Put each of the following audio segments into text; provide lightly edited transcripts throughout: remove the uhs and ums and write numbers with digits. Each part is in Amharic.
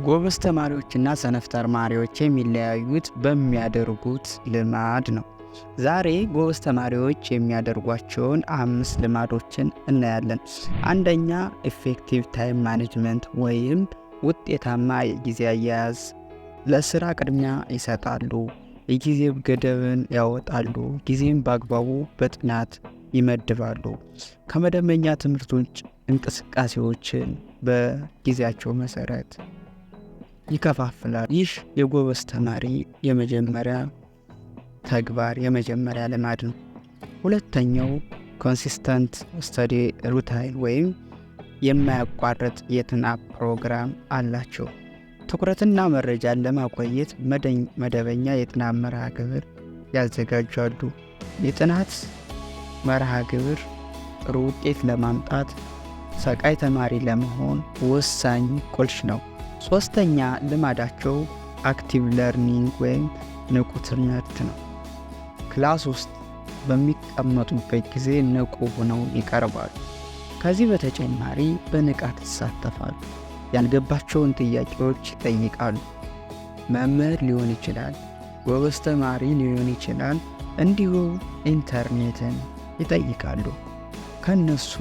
ጎበዝ ተማሪዎችና ሰነፍ ተማሪዎች የሚለያዩት በሚያደርጉት ልማድ ነው። ዛሬ ጎበዝ ተማሪዎች የሚያደርጓቸውን 5 ልማዶችን እናያለን። አንደኛ ኢፌክቲቭ ታይም ማኔጅመንት ወይም ውጤታማ የጊዜ አያያዝ። ለስራ ቅድሚያ ይሰጣሉ፣ የጊዜ ገደብን ያወጣሉ፣ ጊዜን በአግባቡ በጥናት ይመድባሉ። ከመደበኛ ትምህርቶች እንቅስቃሴዎችን በጊዜያቸው መሰረት ይከፋፍላል። ይህ የጎበዝ ተማሪ የመጀመሪያ ተግባር የመጀመሪያ ልማድ ነው። ሁለተኛው ኮንሲስተንት ስተዲ ሩታይን ወይም የማያቋርጥ የጥናት ፕሮግራም አላቸው። ትኩረትና መረጃን ለማቆየት መደበኛ የጥናት መርሃ ግብር ያዘጋጃሉ። የጥናት መርሃ ግብር ጥሩ ውጤት ለማምጣት ሰቃይ ተማሪ ለመሆን ወሳኝ ቁልፍ ነው። ሶስተኛ ልማዳቸው አክቲቭ ለርኒንግ ወይም ንቁ ትምህርት ነው። ክላስ ውስጥ በሚቀመጡበት ጊዜ ንቁ ሆነው ይቀርባሉ። ከዚህ በተጨማሪ በንቃት ይሳተፋሉ። ያልገባቸውን ጥያቄዎች ይጠይቃሉ። መምህር ሊሆን ይችላል፣ ጎበዝ ተማሪ ሊሆን ይችላል፣ እንዲሁም ኢንተርኔትን ይጠይቃሉ። ከነሱ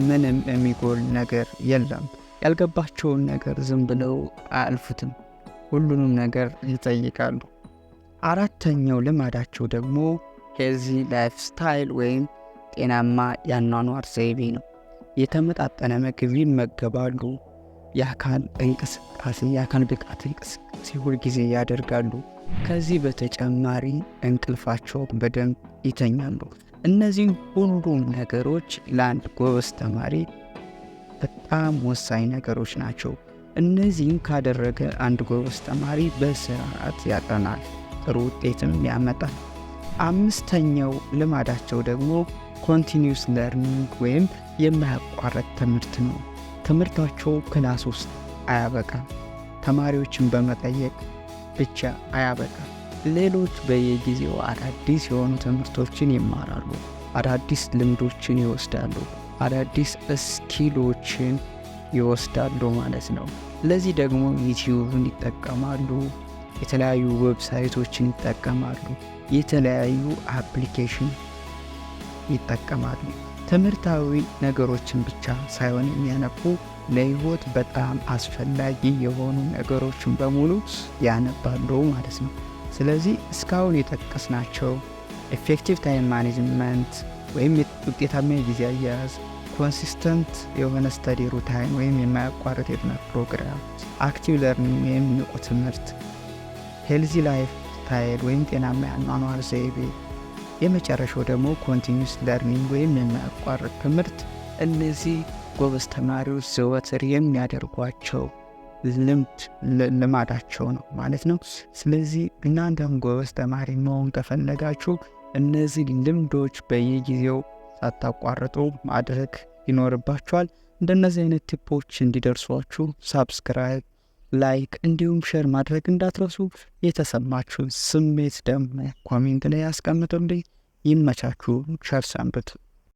ምንም የሚጎል ነገር የለም። ያልገባቸውን ነገር ዝም ብለው አያልፉትም። ሁሉንም ነገር ይጠይቃሉ። አራተኛው ልማዳቸው ደግሞ ሄልዚ ላይፍ ስታይል ወይም ጤናማ የአኗኗር ዘይቤ ነው። የተመጣጠነ ምግብ ይመገባሉ። የአካል ብቃት እንቅስቃሴ ሁልጊዜ ያደርጋሉ። ከዚህ በተጨማሪ እንቅልፋቸው በደንብ ይተኛሉ። እነዚህ ሁሉም ነገሮች ለአንድ ጎበዝ ተማሪ በጣም ወሳኝ ነገሮች ናቸው። እነዚህም ካደረገ አንድ ጎበዝ ተማሪ በስርዓት ያጠናል፣ ጥሩ ውጤትም ያመጣል። አምስተኛው ልማዳቸው ደግሞ ኮንቲኒዩስ ለርኒንግ ወይም የማያቋርጥ ትምህርት ነው። ትምህርታቸው ክላስ ውስጥ አያበቃም። ተማሪዎችን በመጠየቅ ብቻ አያበቃም። ሌሎች በየጊዜው አዳዲስ የሆኑ ትምህርቶችን ይማራሉ፣ አዳዲስ ልምዶችን ይወስዳሉ፣ አዳዲስ ስኪሎችን ይወስዳሉ ማለት ነው። ለዚህ ደግሞ ዩቲዩብን ይጠቀማሉ፣ የተለያዩ ዌብሳይቶችን ይጠቀማሉ፣ የተለያዩ አፕሊኬሽን ይጠቀማሉ። ትምህርታዊ ነገሮችን ብቻ ሳይሆን የሚያነቡ ለህይወት በጣም አስፈላጊ የሆኑ ነገሮችን በሙሉ ያነባሉ ማለት ነው። ስለዚህ እስካሁን የጠቀስናቸው ኢፌክቲቭ ታይም ማኔጅመንት ወይም ውጤታማ የጊዜ አያያዝ፣ ኮንሲስተንት የሆነ ስተዲ ሩታይን ወይም የማያቋርጥ የጥናት ፕሮግራም፣ አክቲቭ ለርኒንግ ወይም ንቁ ትምህርት፣ ሄልዚ ላይፍ ስታይል ወይም ጤናማ የአኗኗር ዘይቤ፣ የመጨረሻው ደግሞ ኮንቲኒዩስ ለርኒንግ ወይም የማያቋርጥ ትምህርት። እነዚህ ጎበዝ ተማሪዎች ዘወትር የሚያደርጓቸው ልማዳቸው ነው ማለት ነው። ስለዚህ እናንተም ጎበዝ ተማሪ መሆን ከፈለጋችሁ እነዚህ ልምዶች በየጊዜው ሳታቋርጡ ማድረግ ይኖርባችኋል። እንደነዚህ አይነት ቲፖች እንዲደርሷችሁ ሳብስክራይብ፣ ላይክ እንዲሁም ሼር ማድረግ እንዳትረሱ። የተሰማችሁን ስሜት ደግሞ ኮሜንት ላይ ያስቀምጡልኝ። ይመቻችሁ። ቸር ሰንብቱ።